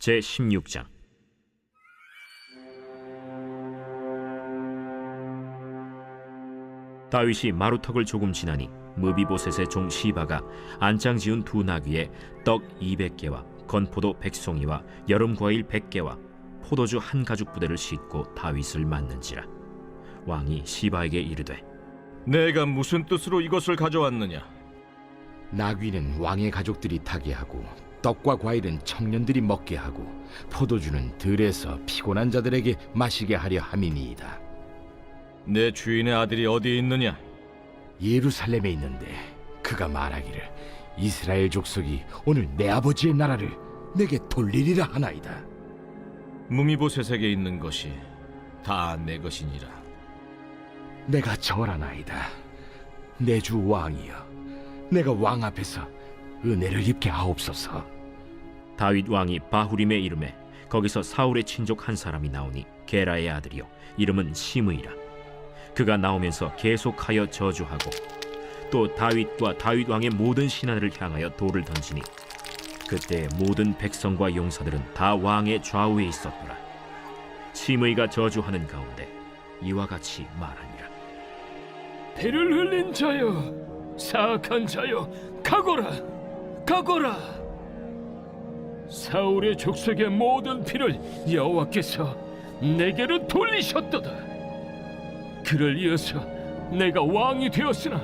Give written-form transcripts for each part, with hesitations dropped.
제16장. 다윗이 마루턱을 조금 지나니 무비보셋의 종 시바가 안장 지은 두 나귀에 떡 200개와 건포도 100송이와 여름 과일 100개와 포도주 한 가죽 부대를 싣고 다윗을 맞는지라. 왕이 시바에게 이르되, 내가 무슨 뜻으로 이것을 가져왔느냐? 나귀는 왕의 가족들이 타게 하고 떡과 과일은 청년들이 먹게 하고 포도주는 들에서 피곤한 자들에게 마시게 하려 함이니이다. 내 주인의 아들이 어디에 있느냐? 예루살렘에 있는데 그가 말하기를 이스라엘 족속이 오늘 내 아버지의 나라를 내게 돌리리라 하나이다. 무미보셋에게 있는 것이 다 내 것이니라. 내가 절하나이다. 내 주 왕이여, 내가 왕 앞에서 은혜를 입게 하옵소서. 다윗 왕이 바후림에 이름에 거기서 사울의 친족 한 사람이 나오니 게라의 아들이요 이름은 시므이라. 그가 나오면서 계속하여 저주하고 또 다윗과 다윗 왕의 모든 신하들을 향하여 돌을 던지니 그때 모든 백성과 용사들은 다 왕의 좌우에 있었더라. 시므이가 저주하는 가운데 이와 같이 말하니라. 피를 흘린 자여, 사악한 자여, 가거라, 가거라. 사울의 족속의 모든 피를 여호와께서 내게로 돌리셨도다. 그를 이어서 내가 왕이 되었으나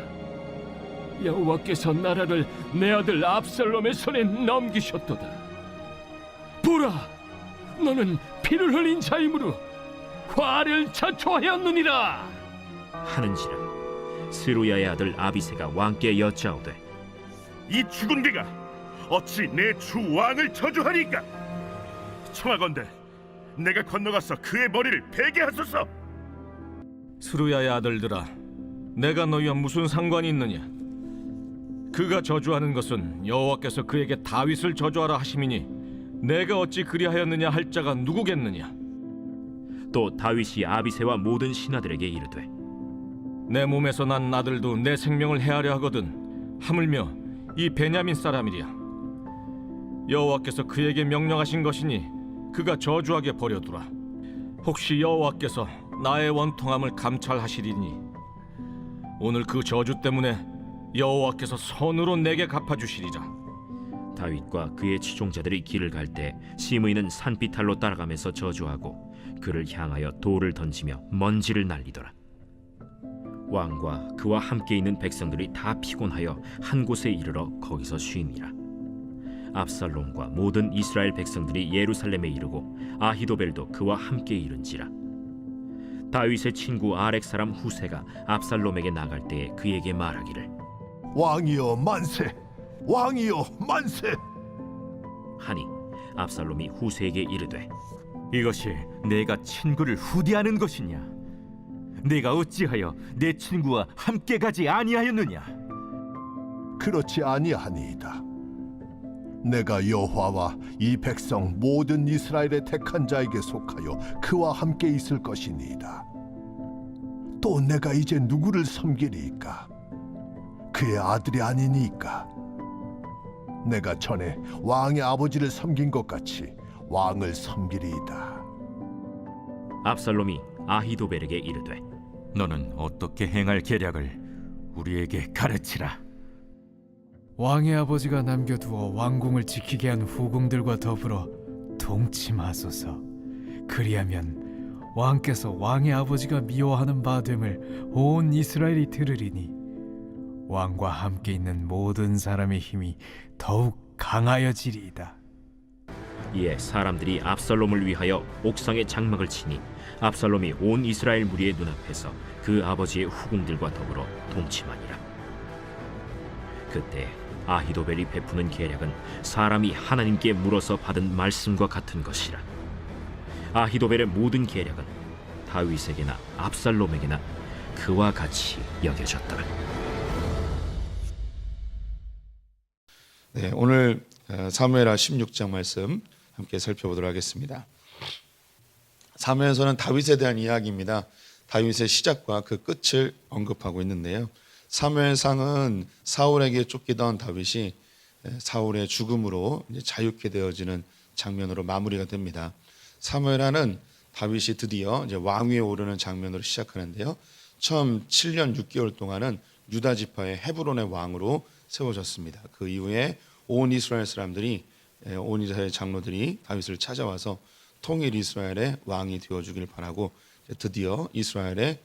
여호와께서 나라를 내 아들 압살롬의 손에 넘기셨도다. 보라, 너는 피를 흘린 자이므로 화를 자초하였느니라 하는지라. 스루야의 아들 아비새가 왕께 여짜오되, 이 죽은 개가 어찌 내 주 왕을 저주하리까? 청하건대 내가 건너가서 그의 머리를 베게 하소서. 스루야의 아들들아, 내가 너희와 무슨 상관이 있느냐? 그가 저주하는 것은 여호와께서 그에게 다윗을 저주하라 하심이니 내가 어찌 그리하였느냐 할 자가 누구겠느냐? 또 다윗이 아비새와 모든 신하들에게 이르되, 내 몸에서 난 아들도 내 생명을 해하려 하거든 하물며 이 베냐민 사람이랴. 여호와께서 그에게 명령하신 것이니 그가 저주하게 버려두라. 혹시 여호와께서 나의 원통함을 감찰하시리니 오늘 그 저주 때문에 여호와께서 손으로 내게 갚아주시리라. 다윗과 그의 치종자들이 길을 갈 때 시므이는 산비탈로 따라가면서 저주하고 그를 향하여 돌을 던지며 먼지를 날리더라. 왕과 그와 함께 있는 백성들이 다 피곤하여 한 곳에 이르러 거기서 쉼이라. 압살롬과 모든 이스라엘 백성들이 예루살렘에 이르고 아히도벨도 그와 함께 이른지라. 다윗의 친구 아렉 사람 후세가 압살롬에게 나갈 때에 그에게 말하기를, 왕이여 만세! 왕이여 만세! 하니 압살롬이 후세에게 이르되, 이것이 내가 친구를 후대하는 것이냐? 내가 어찌하여 내 친구와 함께 가지 아니하였느냐? 그렇지 아니하니이다. 내가 여호와와 이 백성 모든 이스라엘의 택한 자에게 속하여 그와 함께 있을 것이니이다. 또 내가 이제 누구를 섬기리이까? 그의 아들이 아니니까. 내가 전에 왕의 아버지를 섬긴 것 같이 왕을 섬기리이다. 압살롬이 아히도벨에게 이르되, 너는 어떻게 행할 계략을 우리에게 가르치라. 왕의 아버지가 남겨두어 왕궁을 지키게 한 후궁들과 더불어 동침하소서. 그리하면 왕께서 왕의 아버지가 미워하는 바 됨을 온 이스라엘이 들으리니 왕과 함께 있는 모든 사람의 힘이 더욱 강하여지리이다. 이에 사람들이 압살롬을 위하여 옥상에 장막을 치니 압살롬이 온 이스라엘 무리의 눈앞에서 그 아버지의 후궁들과 더불어 동침하니라. 그때 아히도벨이 베푸는 계략은 사람이 하나님께 물어서 받은 말씀과 같은 것이라. 아히도벨의 모든 계략은 다윗에게나 압살롬에게나 그와 같이 여겨졌더라. 네, 오늘 사무엘하 16장 말씀 함께 살펴보도록 하겠습니다. 사무엘서는 다윗에 대한 이야기입니다. 다윗의 시작과 그 끝을 언급하고 있는데요. 사무엘상은 사울에게 쫓기던 다윗이 사울의 죽음으로 이제 자유케 되어지는 장면으로 마무리가 됩니다. 사무엘하는 다윗이 드디어 이제 왕위에 오르는 장면으로 시작하는데요. 처음 7년 6개월 동안은 유다 지파의 헤브론의 왕으로 세워졌습니다. 그 이후에 온 이스라엘 사람들이 온 이스라엘 장로들이 다윗을 찾아와서 통일 이스라엘의 왕이 되어주길 바라고 드디어 이스라엘의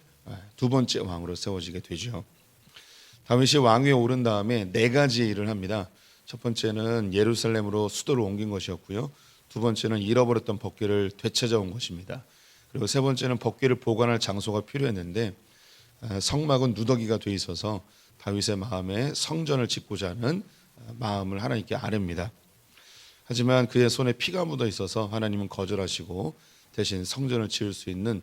두 번째 왕으로 세워지게 되죠. 다윗이 왕위에 오른 다음에 네 가지의 일을 합니다. 첫 번째는 예루살렘으로 수도를 옮긴 것이었고요. 두 번째는 잃어버렸던 법궤를 되찾아온 것입니다. 그리고 세 번째는 법궤를 보관할 장소가 필요했는데 성막은 누더기가 돼 있어서 다윗의 마음에 성전을 짓고자 하는 마음을 하나님께 아뢰입니다. 하지만 그의 손에 피가 묻어 있어서 하나님은 거절하시고 대신 성전을 지을 수 있는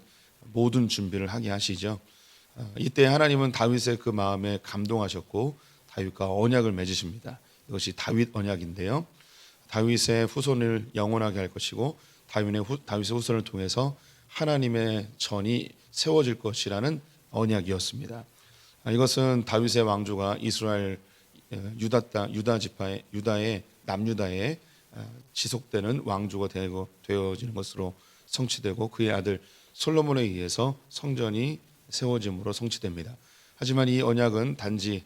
모든 준비를 하게 하시죠. 이때 하나님은 다윗의 그 마음에 감동하셨고 다윗과 언약을 맺으십니다. 이것이 다윗 언약인데요. 다윗의 후손을 영원하게 할 것이고 다윗의 후손을 통해서 하나님의 전이 세워질 것이라는 언약이었습니다. 이것은 다윗의 왕조가 이스라엘 유다 지파의 유다의 남유다에 지속되는 왕조가 되어지는 것으로 성취되고 그의 아들 솔로몬에 의해서 성전이 세워짐으로 성취됩니다. 하지만 이 언약은 단지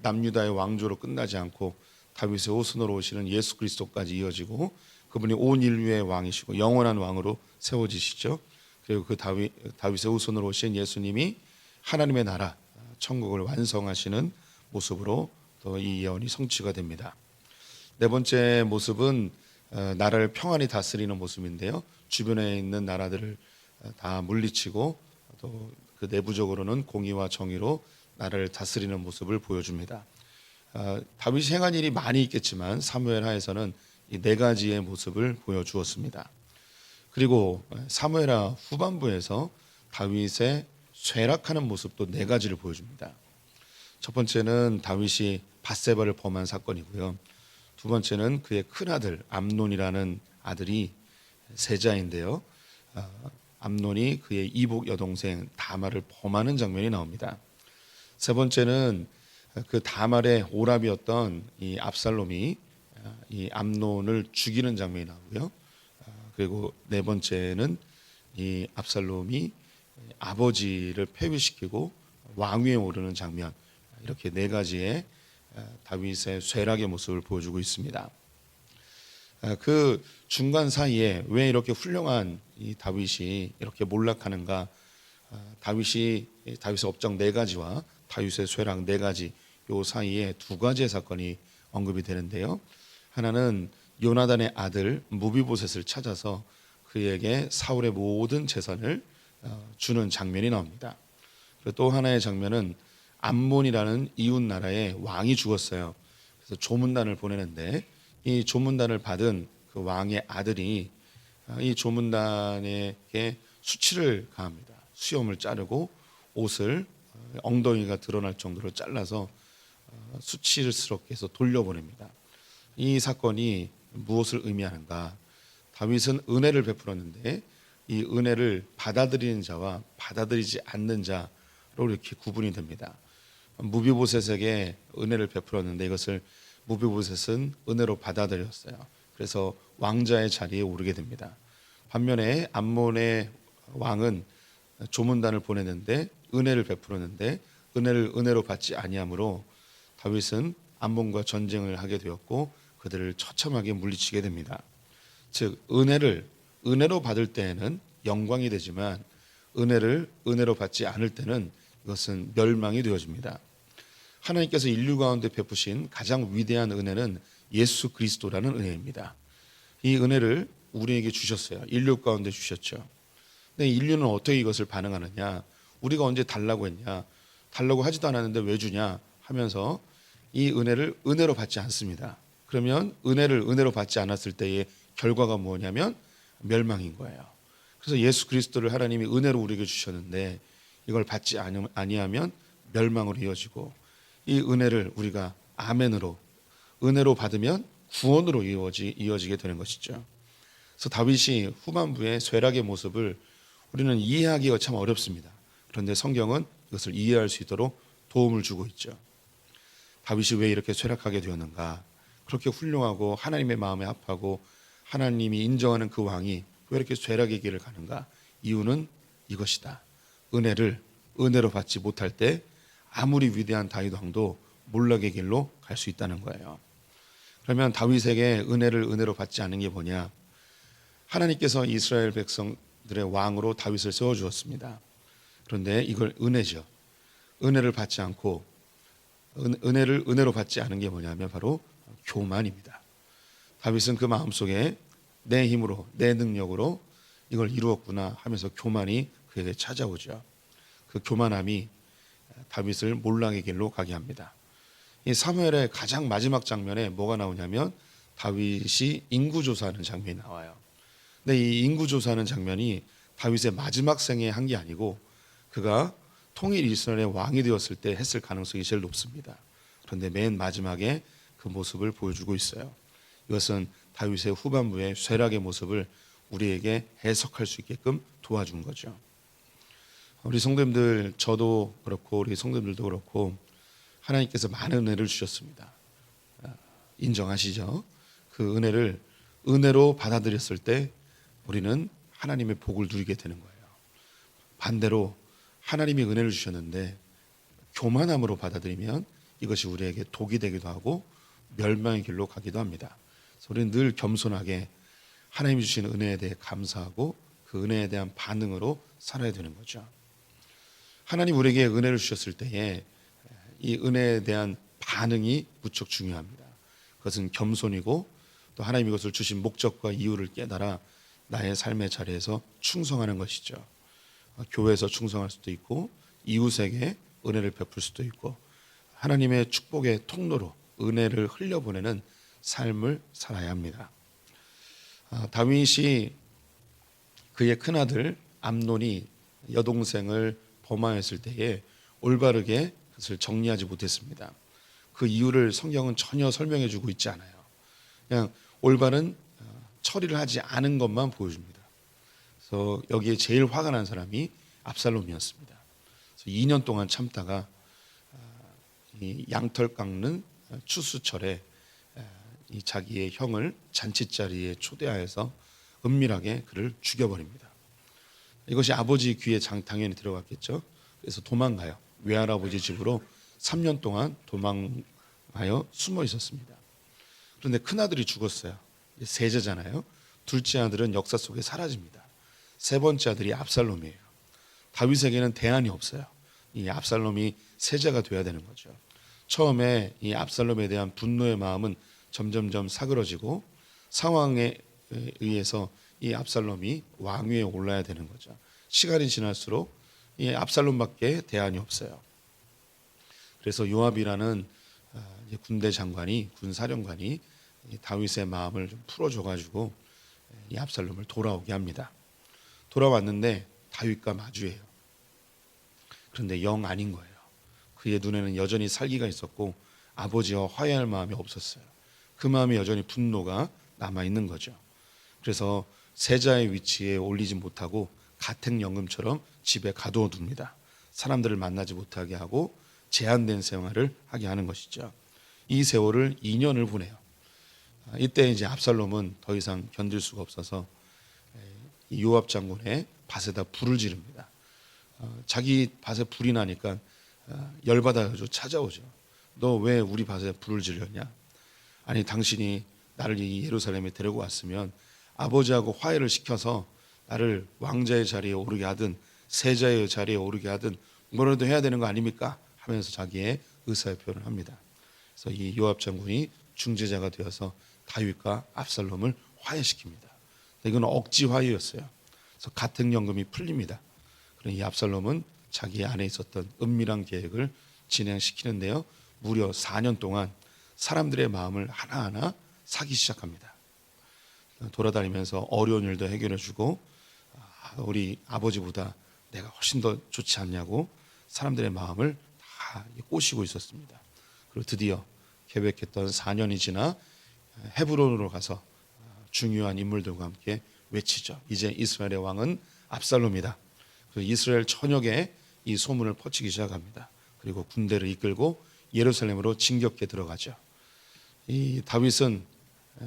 남유다의 왕조로 끝나지 않고 다윗의 후손으로 오시는 예수 그리스도까지 이어지고 그분이 온 인류의 왕이시고 영원한 왕으로 세워지시죠. 그리고 그 다윗의 후손으로 오신 예수님이 하나님의 나라 천국을 완성하시는 모습으로 또 이 예언이 성취가 됩니다. 네 번째 모습은 나라를 평안히 다스리는 모습인데요. 주변에 있는 나라들을 다 물리치고 또 그 내부적으로는 공의와 정의로 나라를 다스리는 모습을 보여줍니다. 다윗이 행한 일이 많이 있겠지만 사무엘하에서는 이 네 가지의 모습을 보여주었습니다. 그리고 사무엘하 후반부에서 다윗의 쇠락하는 모습도 네 가지를 보여줍니다. 첫 번째는 다윗이 밧세바를 범한 사건이고요. 두 번째는 그의 큰아들 암논이라는 아들이 세자인데요. 암논이 그의 이복 여동생 다말을 범하는 장면이 나옵니다. 세 번째는 그 다말의 오랍이었던 이 압살롬이 이 암논을 죽이는 장면이 나오고요. 그리고 네 번째는 이 압살롬이 아버지를 폐위시키고 왕위에 오르는 장면, 이렇게 네 가지의 다윗의 쇠락의 모습을 보여주고 있습니다. 그 중간 사이에 왜 이렇게 훌륭한 이 다윗이 이렇게 몰락하는가? 다윗의 업적 네 가지와 다윗의 쇠락 네 가지, 요 사이에 두 가지의 사건이 언급이 되는데요. 하나는 요나단의 아들 무비보셋을 찾아서 그에게 사울의 모든 재산을 주는 장면이 나옵니다. 그리고 또 하나의 장면은 암몬이라는 이웃 나라의 왕이 죽었어요. 그래서 조문단을 보내는데 이 조문단을 받은 그 왕의 아들이 이 조문단에게 수치를 가합니다. 수염을 자르고 옷을 엉덩이가 드러날 정도로 잘라서 수치스럽게 해서 돌려보냅니다. 이 사건이 무엇을 의미하는가? 다윗은 은혜를 베풀었는데 이 은혜를 받아들이는 자와 받아들이지 않는 자로 이렇게 구분이 됩니다. 무비보셋에게 은혜를 베풀었는데 이것을 무비보셋은 은혜로 받아들였어요. 그래서 왕자의 자리에 오르게 됩니다. 반면에 암몬의 왕은 조문단을 보냈는데 은혜를 베풀었는데 은혜를 은혜로 받지 아니하므로 다윗은 암몬과 전쟁을 하게 되었고 그들을 처참하게 물리치게 됩니다. 즉 은혜를 은혜로 받을 때에는 영광이 되지만 은혜를 은혜로 받지 않을 때는 이것은 멸망이 되어집니다. 하나님께서 인류 가운데 베푸신 가장 위대한 은혜는 예수 그리스도라는 은혜입니다. 이 은혜를 우리에게 주셨어요. 인류 가운데 주셨죠. 근데 인류는 어떻게 이것을 반응하느냐? 우리가 언제 달라고 했냐? 달라고 하지도 않았는데 왜 주냐? 하면서 이 은혜를 은혜로 받지 않습니다. 그러면 은혜를 은혜로 받지 않았을 때의 결과가 뭐냐면 멸망인 거예요. 그래서 예수 그리스도를 하나님이 은혜로 우리에게 주셨는데 이걸 받지 아니하면 멸망으로 이어지고 이 은혜를 우리가 아멘으로 은혜로 받으면 구원으로 이어지게 되는 것이죠. 그래서 다윗이 후반부의 쇠락의 모습을 우리는 이해하기가 참 어렵습니다. 그런데 성경은 이것을 이해할 수 있도록 도움을 주고 있죠. 다윗이 왜 이렇게 쇠락하게 되었는가? 그렇게 훌륭하고 하나님의 마음에 합하고 하나님이 인정하는 그 왕이 왜 이렇게 쇠락의 길을 가는가? 이유는 이것이다. 은혜로 받지 못할 때 아무리 위대한 다윗 왕도 몰락의 길로 갈 수 있다는 거예요. 그러면 다윗에게 은혜로 받지 않은 게 뭐냐? 하나님께서 이스라엘 백성들의 왕으로 다윗을 세워 주었습니다. 그런데 이걸 은혜죠. 은혜를 받지 않고 은혜로 받지 않은 게 뭐냐면 바로 교만입니다. 다윗은 그 마음속에 내 힘으로 내 능력으로 이걸 이루었구나 하면서 교만이 그에게 찾아오죠. 그 교만함이 다윗을 몰락의 길로 가게 합니다. 이 사무엘의 가장 마지막 장면에 뭐가 나오냐면 다윗이 인구조사하는 장면이 나와요. 근데 이 인구조사하는 장면이 다윗의 마지막 생에 한 게 아니고 그가 통일 이스라엘의 왕이 되었을 때 했을 가능성이 제일 높습니다. 그런데 맨 마지막에 그 모습을 보여주고 있어요. 이것은 다윗의 후반부의 쇠락의 모습을 우리에게 해석할 수 있게끔 도와준 거죠. 우리 성도님들, 저도 그렇고 우리 성도님들도 그렇고 하나님께서 많은 은혜를 주셨습니다. 인정하시죠? 그 은혜를 은혜로 받아들였을 때 우리는 하나님의 복을 누리게 되는 거예요. 반대로 하나님이 은혜를 주셨는데 교만함으로 받아들이면 이것이 우리에게 독이 되기도 하고 멸망의 길로 가기도 합니다. 그래서 우리는 늘 겸손하게 하나님이 주신 은혜에 대해 감사하고 그 은혜에 대한 반응으로 살아야 되는 거죠. 하나님 우리에게 은혜를 주셨을 때에 이 은혜에 대한 반응이 무척 중요합니다. 그것은 겸손이고 또 하나님이 이것을 주신 목적과 이유를 깨달아 나의 삶의 자리에서 충성하는 것이죠. 교회에서 충성할 수도 있고 이웃에게 은혜를 베풀 수도 있고 하나님의 축복의 통로로 은혜를 흘려보내는 삶을 살아야 합니다. 다윗이 그의 큰아들 암논이 여동생을 범하였을 때에 올바르게 그것을 정리하지 못했습니다. 그 이유를 성경은 전혀 설명해 주고 있지 않아요. 그냥 올바른 처리를 하지 않은 것만 보여줍니다. 그래서 여기에 제일 화가 난 사람이 압살롬이었습니다. 그래서 2년 동안 참다가 이 양털 깎는 추수철에 이 자기의 형을 잔치자리에 초대하여서 은밀하게 그를 죽여버립니다. 이것이 아버지 귀에 당연히 들어갔겠죠. 그래서 도망가요. 외할아버지 집으로 3년 동안 도망하여 숨어 있었습니다. 그런데 큰아들이 죽었어요. 세자잖아요. 둘째 아들은 역사 속에 사라집니다. 세 번째 아들이 압살롬이에요. 다윗에게는 대안이 없어요. 이 압살롬이 세자가 돼야 되는 거죠. 처음에 이 압살롬에 대한 분노의 마음은 점점점 사그러지고 상황에 의해서 이 압살롬이 왕위에 올라야 되는 거죠. 시간이 지날수록 이 압살롬밖에 대안이 없어요. 그래서 요압이라는 군대 장관이 군사령관이 다윗의 마음을 좀 풀어줘가지고 이 압살롬을 돌아오게 합니다. 돌아왔는데 다윗과 마주해요. 그런데 영 아닌 거예요. 그의 눈에는 여전히 살기가 있었고 아버지와 화해할 마음이 없었어요. 그 마음에 여전히 분노가 남아있는 거죠. 그래서 세자의 위치에 올리지 못하고 가택연금처럼 집에 가두어 둡니다. 사람들을 만나지 못하게 하고 제한된 생활을 하게 하는 것이죠. 이 세월을 2년을 보내요. 이때 이제 압살롬은 더 이상 견딜 수가 없어서 이 요압 장군의 밭에다 불을 지릅니다. 자기 밭에 불이 나니까 열받아가지고 찾아오죠. 너 왜 우리 밭에 불을 지렸냐? 아니 당신이 나를 이 예루살렘에 데리고 왔으면 아버지하고 화해를 시켜서 나를 왕자의 자리에 오르게 하든 세자의 자리에 오르게 하든 뭐라도 해야 되는 거 아닙니까? 하면서 자기의 의사의 표현을 합니다. 그래서 이 요압 장군이 중재자가 되어서 다윗과 압살롬을 화해시킵니다. 이건 억지 화해였어요. 그래서 가택연금이 풀립니다. 그럼 이 압살롬은 자기 안에 있었던 은밀한 계획을 진행시키는데요. 무려 4년 동안 사람들의 마음을 하나하나 사기 시작합니다. 돌아다니면서 어려운 일도 해결해주고 우리 아버지보다 내가 훨씬 더 좋지 않냐고 사람들의 마음을 다 꼬시고 있었습니다. 그리고 드디어 계획했던 4년이 지나 헤브론으로 가서 중요한 인물들과 함께 외치죠. 이제 이스라엘의 왕은 압살롬이다. 그리고 이스라엘 전역에 이 소문을 퍼치기 시작합니다. 그리고 군대를 이끌고 예루살렘으로 진격해 들어가죠. 이 다윗은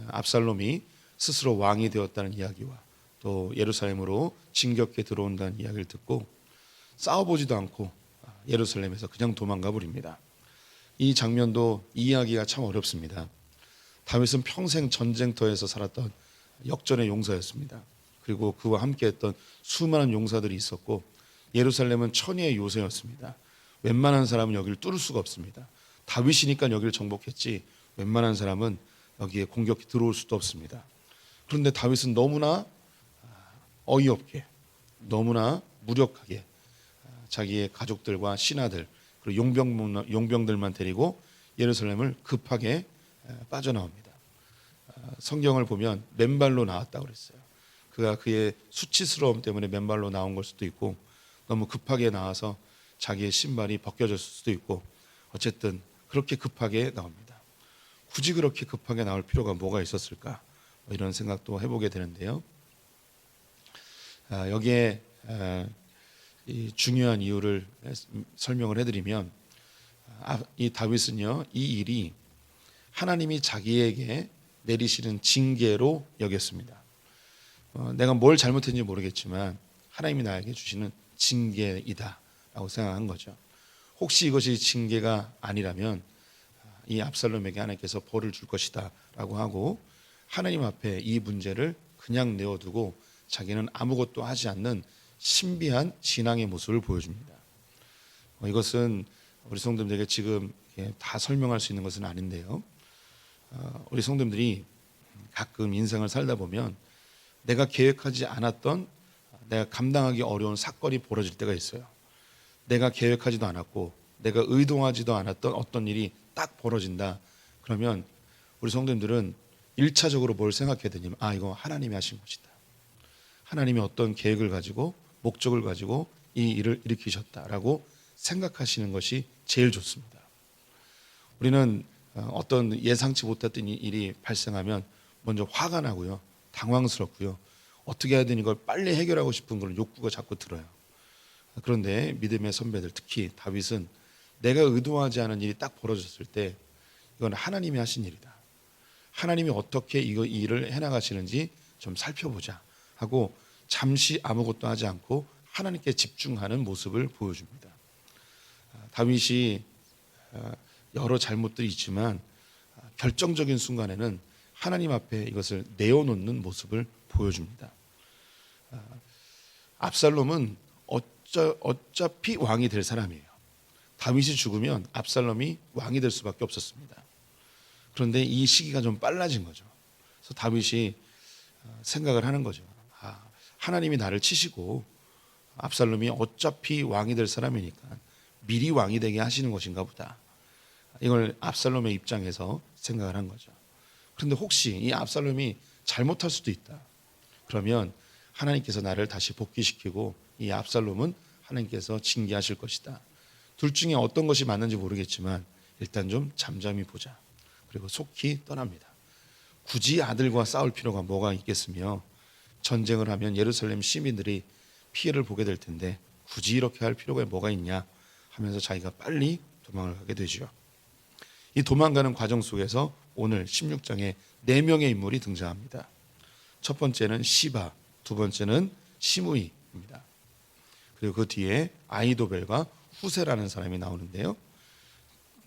압살롬이 스스로 왕이 되었다는 이야기와 또 예루살렘으로 진격해 들어온다는 이야기를 듣고 싸워보지도 않고 예루살렘에서 그냥 도망가 버립니다. 이 장면도 이해하기가 참 어렵습니다. 다윗은 평생 전쟁터에서 살았던 역전의 용사였습니다. 그리고 그와 함께했던 수많은 용사들이 있었고 예루살렘은 천의의 요새였습니다. 웬만한 사람은 여기를 뚫을 수가 없습니다. 다윗이니까 여기를 정복했지 웬만한 사람은 여기에 공격이 들어올 수도 없습니다. 그런데 다윗은 너무나 어이없게, 너무나 무력하게 자기의 가족들과 신하들 그리고 용병들만 데리고 예루살렘을 급하게 빠져나옵니다. 성경을 보면 맨발로 나왔다고 그랬어요. 그가 그의 수치스러움 때문에 맨발로 나온 걸 수도 있고 너무 급하게 나와서 자기의 신발이 벗겨졌을 수도 있고 어쨌든 그렇게 급하게 나옵니다. 굳이 그렇게 급하게 나올 필요가 뭐가 있었을까? 이런 생각도 해보게 되는데요. 여기에 이 중요한 이유를 설명을 해드리면 이 다윗은요 이 일이 하나님이 자기에게 내리시는 징계로 여겼습니다. 내가 뭘 잘못했는지 모르겠지만 하나님이 나에게 주시는 징계이다라고 생각한 거죠. 혹시 이것이 징계가 아니라면 이 압살롬에게 하나님께서 벌을 줄 것이다라고 하고 하나님 앞에 이 문제를 그냥 내어두고 자기는 아무것도 하지 않는 신비한 신앙의 모습을 보여줍니다. 이것은 우리 성도님들에게 지금 다 설명할 수 있는 것은 아닌데요. 우리 성도님들이 가끔 인생을 살다 보면 내가 계획하지 않았던 내가 감당하기 어려운 사건이 벌어질 때가 있어요. 내가 계획하지도 않았고 내가 의도하지도 않았던 어떤 일이 딱 벌어진다. 그러면 우리 성도님들은 1차적으로 뭘 생각해야 되냐면 이거 하나님이 하신 것이다. 하나님이 어떤 계획을 가지고 목적을 가지고 이 일을 일으키셨다라고 생각하시는 것이 제일 좋습니다. 우리는 어떤 예상치 못했던 일이 발생하면 먼저 화가 나고요. 당황스럽고요. 어떻게 해야 되는 걸 빨리 해결하고 싶은 그런 욕구가 자꾸 들어요. 그런데 믿음의 선배들 특히 다윗은 내가 의도하지 않은 일이 딱 벌어졌을 때 이건 하나님이 하신 일이다. 하나님이 어떻게 이 일을 해나가시는지 좀 살펴보자 하고 잠시 아무것도 하지 않고 하나님께 집중하는 모습을 보여줍니다. 다윗이 여러 잘못들이 있지만 결정적인 순간에는 하나님 앞에 이것을 내어놓는 모습을 보여줍니다. 압살롬은 어차피 왕이 될 사람이에요. 다윗이 죽으면 압살롬이 왕이 될 수밖에 없었습니다. 그런데 이 시기가 좀 빨라진 거죠. 그래서 다윗이 생각을 하는 거죠. 하나님이 나를 치시고 압살롬이 어차피 왕이 될 사람이니까 미리 왕이 되게 하시는 것인가 보다. 이걸 압살롬의 입장에서 생각을 한 거죠. 그런데 혹시 이 압살롬이 잘못할 수도 있다. 그러면 하나님께서 나를 다시 복귀시키고 이 압살롬은 하나님께서 징계하실 것이다. 둘 중에 어떤 것이 맞는지 모르겠지만 일단 좀 잠잠히 보자. 그리고 속히 떠납니다. 굳이 아들과 싸울 필요가 뭐가 있겠으며 전쟁을 하면 예루살렘 시민들이 피해를 보게 될 텐데 굳이 이렇게 할 필요가 뭐가 있냐 하면서 자기가 빨리 도망을 가게 되죠. 이 도망가는 과정 속에서 오늘 16장에 4명의 인물이 등장합니다. 첫 번째는 시바, 두 번째는 시므이입니다. 그리고 그 뒤에 아히도벨과 후세라는 사람이 나오는데요.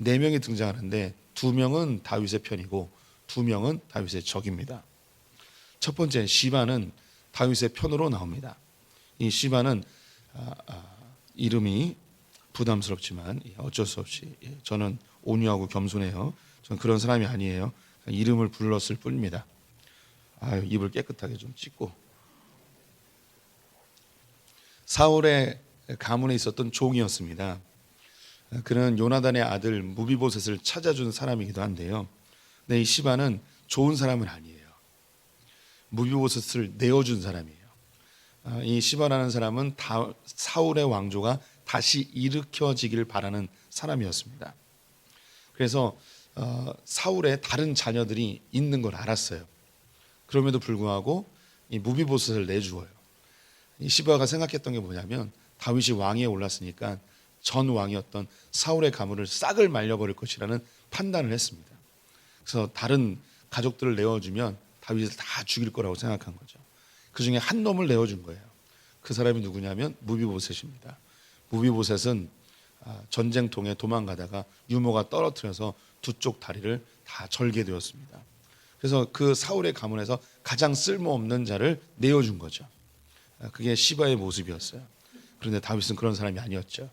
4명이 등장하는데 2명은 다윗의 편이고 2명은 다윗의 적입니다. 첫 번째 시바는 다윗의 편으로 나옵니다. 이 시바는 이름이 부담스럽지만 어쩔 수 없이 저는 온유하고 겸손해요. 저는 그런 사람이 아니에요. 이름을 불렀을 뿐입니다. 입을 깨끗하게 좀 찢고 사울의 가문에 있었던 종이었습니다. 그는 요나단의 아들 무비보셋을 찾아준 사람이기도 한데요. 근데 이 시바는 좋은 사람은 아니에요. 무비보셋을 내어준 사람이에요. 이 시바라는 사람은 사울의 왕조가 다시 일으켜지길 바라는 사람이었습니다. 그래서 사울의 다른 자녀들이 있는 걸 알았어요. 그럼에도 불구하고 이 무비보셋을 내주어요. 이 시바가 생각했던 게 뭐냐면 다윗이 왕위에 올랐으니까 전 왕이었던 사울의 가문을 싹을 말려버릴 것이라는 판단을 했습니다. 그래서 다른 가족들을 내어주면 다윗을 다 죽일 거라고 생각한 거죠. 그 중에 한 놈을 내어준 거예요. 그 사람이 누구냐면 무비보셋입니다. 무비보셋은 전쟁통에 도망가다가 유모가 떨어뜨려서 두 쪽 다리를 다 절게 되었습니다. 그래서 그 사울의 가문에서 가장 쓸모없는 자를 내어준 거죠. 그게 시바의 모습이었어요. 그런데 다윗은 그런 사람이 아니었죠.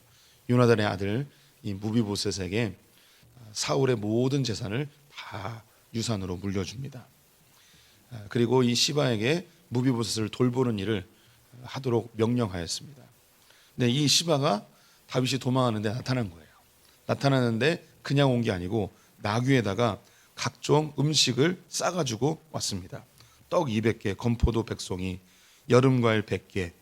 요나단의 아들 이 무비보셋에게 사울의 모든 재산을 다 유산으로 물려줍니다. 그리고 이 시바에게 무비보셋을 돌보는 일을 하도록 명령하였습니다. 근데 이 시바가 다윗이 도망하는데 나타난 거예요. 나타나는데 그냥 온 게 아니고 나귀에다가 각종 음식을 싸가지고 왔습니다. 떡 200개, 건포도 100송이, 여름과일 100개,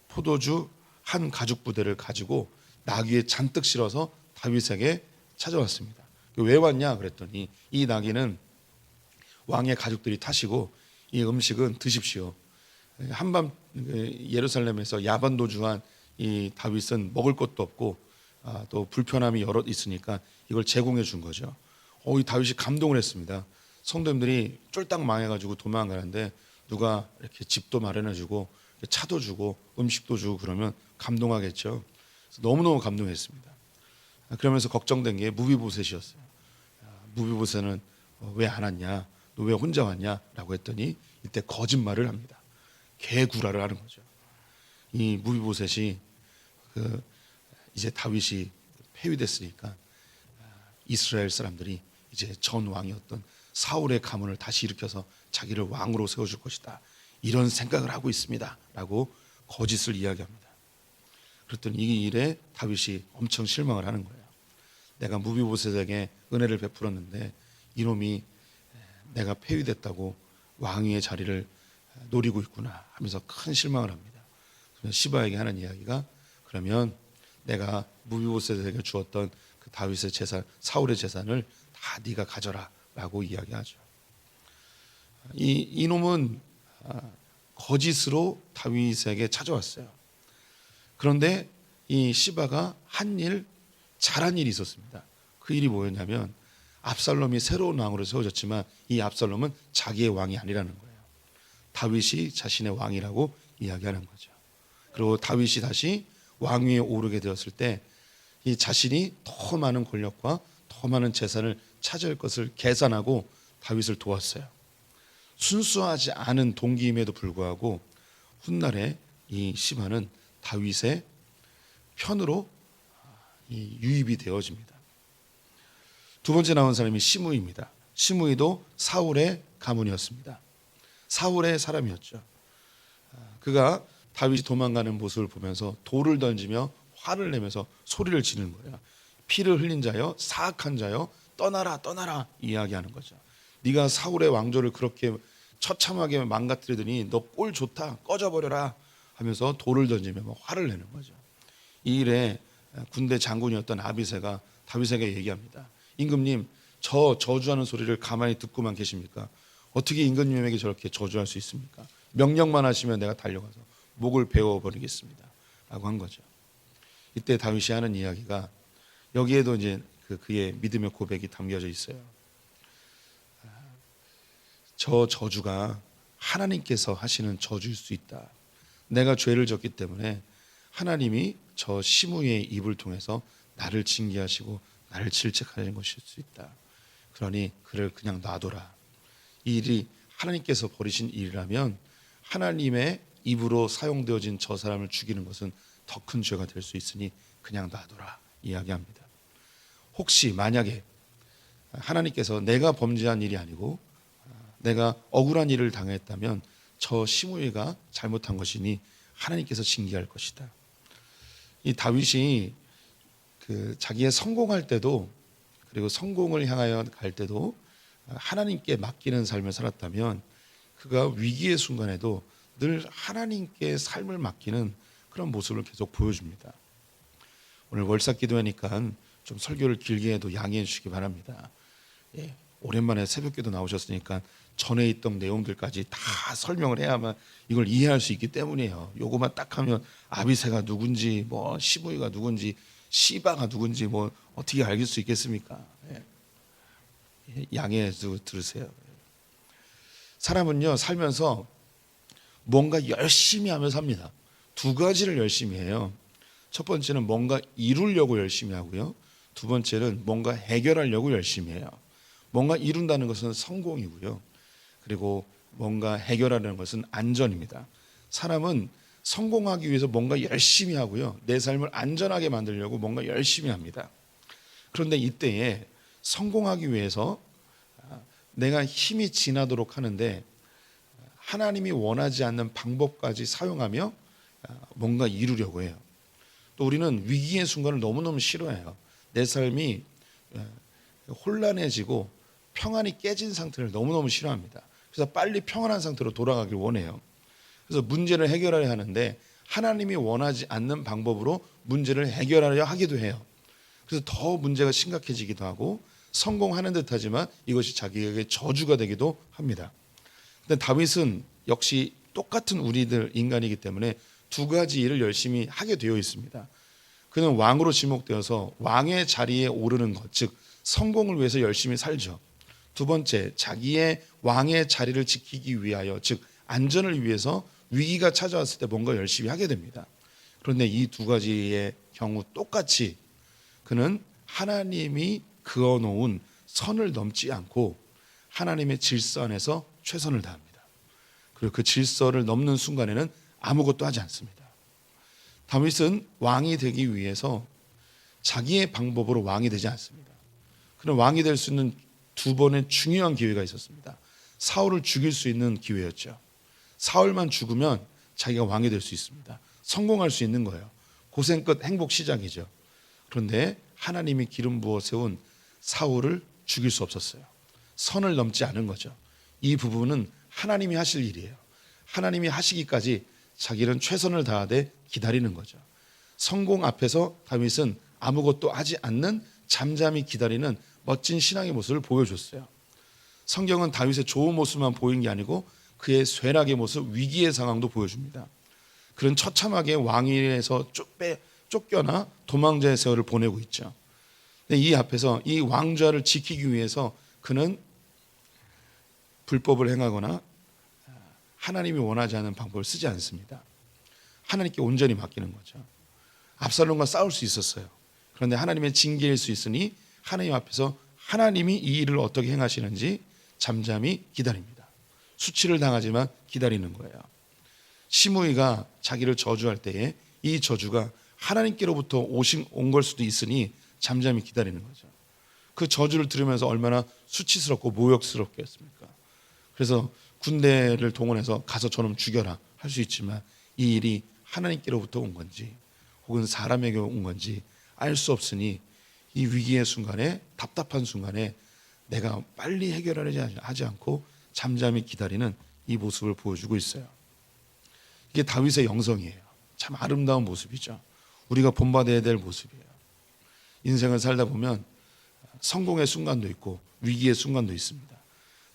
포도주 한 가죽 부대를 가지고 나귀에 잔뜩 실어서 다윗에게 찾아왔습니다. 왜 왔냐 그랬더니 이 나귀는 왕의 가족들이 타시고 이 음식은 드십시오. 한밤 예루살렘에서 야반도주한 이 다윗은 먹을 것도 없고 또 불편함이 여러 있으니까 이걸 제공해 준 거죠. 이 다윗이 감동을 했습니다. 성도님들이 쫄딱 망해가지고 도망가는데 누가 이렇게 집도 마련해주고 차도 주고 음식도 주고 그러면 감동하겠죠. 그래서 너무너무 감동했습니다. 그러면서 걱정된 게 무비보셋이었어요. 무비보셋은 왜 안 왔냐? 너 왜 혼자 왔냐? 라고 했더니 이때 거짓말을 합니다. 개구라를 하는 거죠. 이 무비보셋이 이제 다윗이 폐위됐으니까 이스라엘 사람들이 이제 전 왕이었던 사울의 가문을 다시 일으켜서 자기를 왕으로 세워줄 것이다. 이런 생각을 하고 있습니다. 라고 거짓을 이야기합니다. 그랬더니 이 일에 다윗이 엄청 실망을 하는 거예요. 내가 무비보셋에게 은혜를 베풀었는데 이놈이 내가 폐위됐다고 왕위의 자리를 노리고 있구나 하면서 큰 실망을 합니다. 시바에게 하는 이야기가 그러면 내가 무비보셋에게 주었던 그 다윗의 재산, 사울의 재산을 다 네가 가져라 라고 이야기하죠. 이놈은 거짓으로 다윗에게 찾아왔어요. 그런데 이 시바가 잘한 일이 있었습니다. 그 일이 뭐였냐면 압살롬이 새로운 왕으로 세워졌지만 이 압살롬은 자기의 왕이 아니라는 거예요. 다윗이 자신의 왕이라고 이야기하는 거죠. 그리고 다윗이 다시 왕위에 오르게 되었을 때 이 자신이 더 많은 권력과 더 많은 재산을 차지할 것을 계산하고 다윗을 도왔어요. 순수하지 않은 동기임에도 불구하고 훗날에 이 시바는 다윗의 편으로 유입이 되어집니다. 두 번째 나온 사람이 시므이입니다. 시므이도 사울의 가문이었습니다. 사울의 사람이었죠. 그가 다윗이 도망가는 모습을 보면서 돌을 던지며 화를 내면서 소리를 지르는 거예요. 피를 흘린 자여, 사악한 자여, 떠나라 떠나라 이야기하는 거죠. 네가 사울의 왕조를 그렇게 처참하게 망가뜨리더니 너 꼴 좋다 꺼져버려라 하면서 돌을 던지며 화를 내는 거죠. 이 일에 군대 장군이었던 아비새가 다윗에게 얘기합니다. 임금님, 저 저주하는 소리를 가만히 듣고만 계십니까? 어떻게 임금님에게 저렇게 저주할 수 있습니까? 명령만 하시면 내가 달려가서 목을 베어버리겠습니다 라고 한 거죠. 이때 다윗이 하는 이야기가 여기에도 이제 그의 믿음의 고백이 담겨져 있어요. 저 저주가 하나님께서 하시는 저주일 수 있다. 내가 죄를 졌기 때문에 하나님이 저 시므이의 입을 통해서 나를 징계하시고 나를 질책하는 것일 수 있다. 그러니 그를 그냥 놔둬라. 이 일이 하나님께서 버리신 일이라면 하나님의 입으로 사용되어진 저 사람을 죽이는 것은 더 큰 죄가 될 수 있으니 그냥 놔둬라 이야기합니다. 혹시 만약에 하나님께서 내가 범죄한 일이 아니고 내가 억울한 일을 당했다면 저 시므이가 잘못한 것이니 하나님께서 징계할 것이다. 이 다윗이 자기의 성공할 때도 그리고 성공을 향하여 갈 때도 하나님께 맡기는 삶을 살았다면 그가 위기의 순간에도 늘 하나님께 삶을 맡기는 그런 모습을 계속 보여줍니다. 오늘 월삭 기도하니까 좀 설교를 길게 해도 양해해 주시기 바랍니다. 오랜만에 새벽기도 나오셨으니까 전에 있던 내용들까지 다 설명을 해야만 이걸 이해할 수 있기 때문이에요. 요거만 딱 하면 아비새가 누군지 뭐 시므이가 누군지 시바가 누군지 뭐 어떻게 알 수 있겠습니까? 양해해 들으세요. 사람은요 살면서 뭔가 열심히 하며 삽니다. 두 가지를 열심히 해요. 첫 번째는 뭔가 이루려고 열심히 하고요. 두 번째는 뭔가 해결하려고 열심히 해요. 뭔가 이룬다는 것은 성공이고요. 그리고 뭔가 해결하려는 것은 안전입니다. 사람은 성공하기 위해서 뭔가 열심히 하고요. 내 삶을 안전하게 만들려고 뭔가 열심히 합니다. 그런데 이때에 성공하기 위해서 내가 힘이 지나도록 하는데 하나님이 원하지 않는 방법까지 사용하며 뭔가 이루려고 해요. 또 우리는 위기의 순간을 너무너무 싫어해요. 내 삶이 혼란해지고 평안이 깨진 상태를 너무너무 싫어합니다. 그래서 빨리 평안한 상태로 돌아가길 원해요. 그래서 문제를 해결하려 하는데 하나님이 원하지 않는 방법으로 문제를 해결하려 하기도 해요. 그래서 더 문제가 심각해지기도 하고 성공하는 듯하지만 이것이 자기에게 저주가 되기도 합니다. 근데 다윗은 역시 똑같은 우리들 인간이기 때문에 두 가지 일을 열심히 하게 되어 있습니다. 그는 왕으로 지목되어서 왕의 자리에 오르는 것, 즉 성공을 위해서 열심히 살죠. 두 번째, 자기의 왕의 자리를 지키기 위하여, 즉 안전을 위해서 위기가 찾아왔을 때 뭔가 열심히 하게 됩니다. 그런데 이 두 가지의 경우 똑같이 그는 하나님이 그어놓은 선을 넘지 않고 하나님의 질서 안에서 최선을 다합니다. 그리고 그 질서를 넘는 순간에는 아무것도 하지 않습니다. 다윗은 왕이 되기 위해서 자기의 방법으로 왕이 되지 않습니다. 그는 왕이 될 수 있는 두 번의 중요한 기회가 있었습니다. 사울을 죽일 수 있는 기회였죠. 사울만 죽으면 자기가 왕이 될 수 있습니다. 성공할 수 있는 거예요. 고생 끝 행복 시작이죠. 그런데 하나님이 기름 부어 세운 사울을 죽일 수 없었어요. 선을 넘지 않은 거죠. 이 부분은 하나님이 하실 일이에요. 하나님이 하시기까지 자기는 최선을 다하되 기다리는 거죠. 성공 앞에서 다윗은 아무것도 하지 않는 잠잠히 기다리는 멋진 신앙의 모습을 보여줬어요. 성경은 다윗의 좋은 모습만 보인 게 아니고 그의 쇠락의 모습, 위기의 상황도 보여줍니다. 그는 처참하게 왕위에서 쫓겨나 도망자의 세월을 보내고 있죠. 근데 이 앞에서 이 왕좌를 지키기 위해서 그는 불법을 행하거나 하나님이 원하지 않는 방법을 쓰지 않습니다. 하나님께 온전히 맡기는 거죠. 압살롬과 싸울 수 있었어요. 그런데 하나님의 징계일 수 있으니 하나님 앞에서 하나님이 이 일을 어떻게 행하시는지 잠잠히 기다립니다. 수치를 당하지만 기다리는 거예요. 시므이가 자기를 저주할 때에 이 저주가 하나님께로부터 온 걸 수도 있으니 잠잠히 기다리는 거죠. 그 저주를 들으면서 얼마나 수치스럽고 모욕스럽겠습니까? 그래서 군대를 동원해서 가서 저놈 죽여라 할 수 있지만 이 일이 하나님께로부터 온 건지 혹은 사람에게 온 건지 알 수 없으니 이 위기의 순간에, 답답한 순간에 내가 빨리 해결하려지 하지 않고 잠잠히 기다리는 이 모습을 보여주고 있어요. 이게 다윗의 영성이에요. 참 아름다운 모습이죠. 우리가 본받아야 될 모습이에요. 인생을 살다 보면 성공의 순간도 있고 위기의 순간도 있습니다.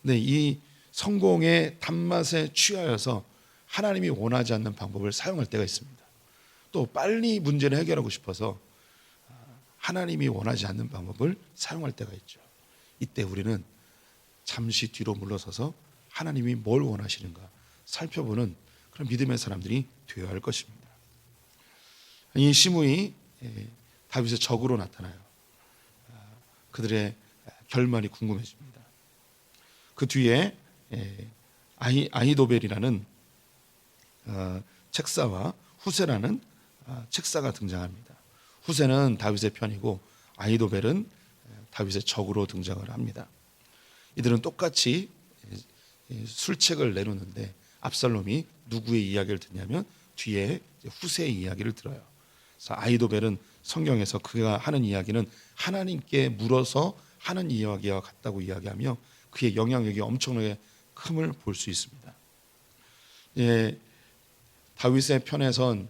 근데 이 성공의 단맛에 취하여서 하나님이 원하지 않는 방법을 사용할 때가 있습니다. 또 빨리 문제를 해결하고 싶어서 하나님이 원하지 않는 방법을 사용할 때가 있죠. 이때 우리는 잠시 뒤로 물러서서 하나님이 뭘 원하시는가 살펴보는 그런 믿음의 사람들이 되어야 할 것입니다. 이 시므이 다윗의 적으로 나타나요. 그들의 결말이 궁금해집니다. 그 뒤에 아히도벨이라는 책사와 후세라는 책사가 등장합니다. 후세는 다윗의 편이고 아히도벨은 다윗의 적으로 등장을 합니다. 이들은 똑같이 술책을 내놓는데 압살롬이 누구의 이야기를 듣냐면 뒤에 후세의 이야기를 들어요. 그래서 아히도벨은 성경에서 그가 하는 이야기는 하나님께 물어서 하는 이야기와 같다고 이야기하며 그의 영향력이 엄청나게 큼을 볼 수 있습니다. 다윗의 편에 선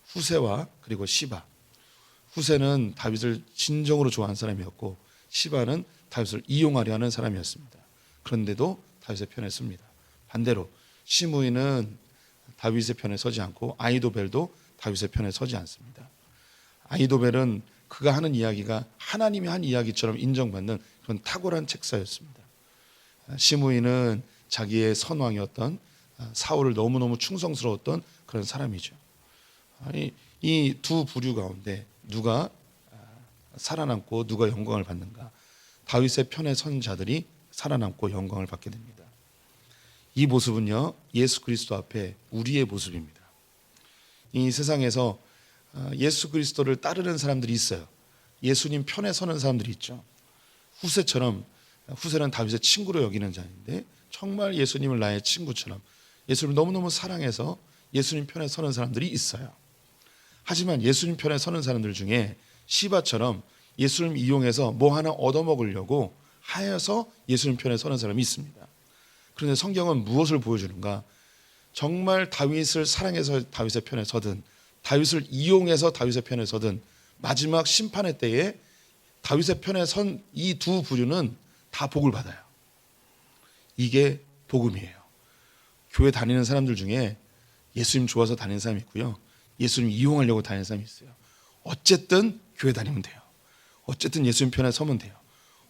후세와 그리고 시바. 후세는 다윗을 진정으로 좋아하는 사람이었고 시바는 다윗을 이용하려 하는 사람이었습니다. 그런데도 다윗의 편에 섭니다. 반대로 시므이는 다윗의 편에 서지 않고 아히도벨도 다윗의 편에 서지 않습니다. 아히도벨은 그가 하는 이야기가 하나님이 한 이야기처럼 인정받는 그런 탁월한 책사였습니다. 시므이는 자기의 선왕이었던 사울을 너무너무 충성스러웠던 그런 사람이죠. 아니, 이 두 부류 가운데 누가 살아남고 누가 영광을 받는가? 다윗의 편에 선 자들이 살아남고 영광을 받게 됩니다. 이 모습은요, 예수 그리스도 앞에 우리의 모습입니다. 이 세상에서 예수 그리스도를 따르는 사람들이 있어요. 예수님 편에 서는 사람들이 있죠. 후세처럼, 후세는 다윗의 친구로 여기는 자인데 정말 예수님을 나의 친구처럼 예수님을 너무너무 사랑해서 예수님 편에 서는 사람들이 있어요. 하지만 예수님 편에 서는 사람들 중에 시바처럼 예수님 이용해서 뭐 하나 얻어먹으려고 하여서 예수님 편에 서는 사람이 있습니다. 그런데 성경은 무엇을 보여주는가? 정말 다윗을 사랑해서 다윗의 편에 서든 다윗을 이용해서 다윗의 편에 서든 마지막 심판의 때에 다윗의 편에 선 이 두 부류는 다 복을 받아요. 이게 복음이에요. 교회 다니는 사람들 중에 예수님 좋아서 다니는 사람이 있고요, 예수님 이용하려고 다니는 사람이 있어요. 어쨌든 교회 다니면 돼요. 어쨌든 예수님 편에 서면 돼요.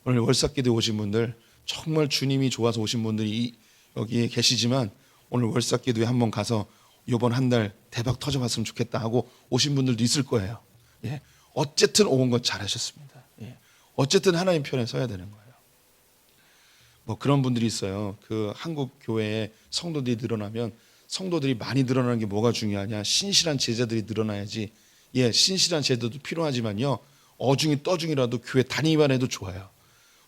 오늘 월삭기도에 오신 분들, 정말 주님이 좋아서 오신 분들이 여기 계시지만 오늘 월삭기도에 한번 가서 이번 한 달 대박 터져봤으면 좋겠다 하고 오신 분들도 있을 거예요. 예. 어쨌든 온 건 잘하셨습니다. 예. 어쨌든 하나님 편에 서야 되는 거예요. 뭐 그런 분들이 있어요. 그 한국 교회에 성도들이 늘어나면, 성도들이 많이 늘어나는 게 뭐가 중요하냐? 신실한 제자들이 늘어나야지. 예, 신실한 제자도 필요하지만요, 어중이 떠중이라도 교회 다니기만 해도 좋아요.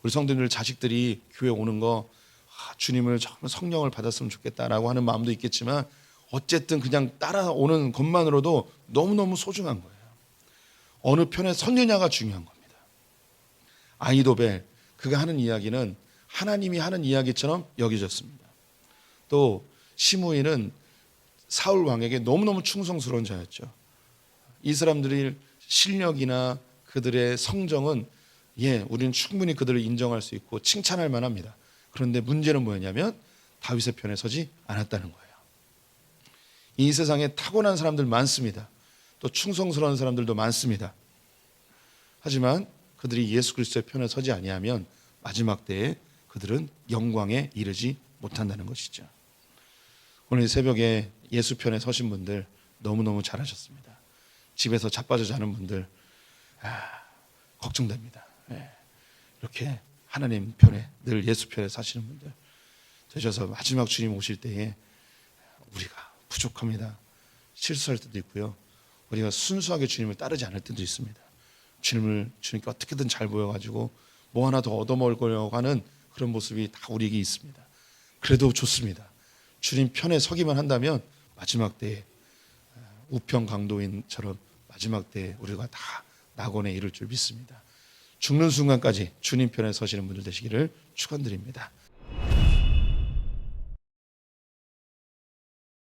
우리 성도들 자식들이 교회 오는 거, 주님을 정말 성령을 받았으면 좋겠다라고 하는 마음도 있겠지만 어쨌든 그냥 따라오는 것만으로도 너무너무 소중한 거예요. 어느 편에 섰느냐가 중요한 겁니다. 아히도벨, 그가 하는 이야기는 하나님이 하는 이야기처럼 여겨졌습니다. 또 시므이는 사울 왕에게 너무너무 충성스러운 자였죠. 이 사람들의 실력이나 그들의 성정은, 예, 우리는 충분히 그들을 인정할 수 있고 칭찬할 만합니다. 그런데 문제는 뭐였냐면 다윗의 편에 서지 않았다는 거예요. 이 세상에 타고난 사람들 많습니다. 또 충성스러운 사람들도 많습니다. 하지만 그들이 예수 그리스도의 편에 서지 아니하면 마지막 때에 그들은 영광에 이르지 못한다는 것이죠. 오늘 새벽에 예수 편에 서신 분들 너무너무 잘하셨습니다. 집에서 자빠져 자는 분들 걱정됩니다. 이렇게 하나님 편에, 늘 예수 편에 사시는 분들 되셔서 마지막 주님 오실 때에 우리가 부족합니다. 실수할 때도 있고요, 우리가 순수하게 주님을 따르지 않을 때도 있습니다. 주님께 어떻게든 잘 보여가지고 뭐 하나 더 얻어먹으려고 하는 그런 모습이 다 우리에게 있습니다. 그래도 좋습니다. 주님 편에 서기만 한다면 마지막 때에 우편 강도인처럼 마지막 때에 우리가 다 낙원에 이를 줄 믿습니다. 죽는 순간까지 주님 편에 서시는 분들 되시기를 축원드립니다.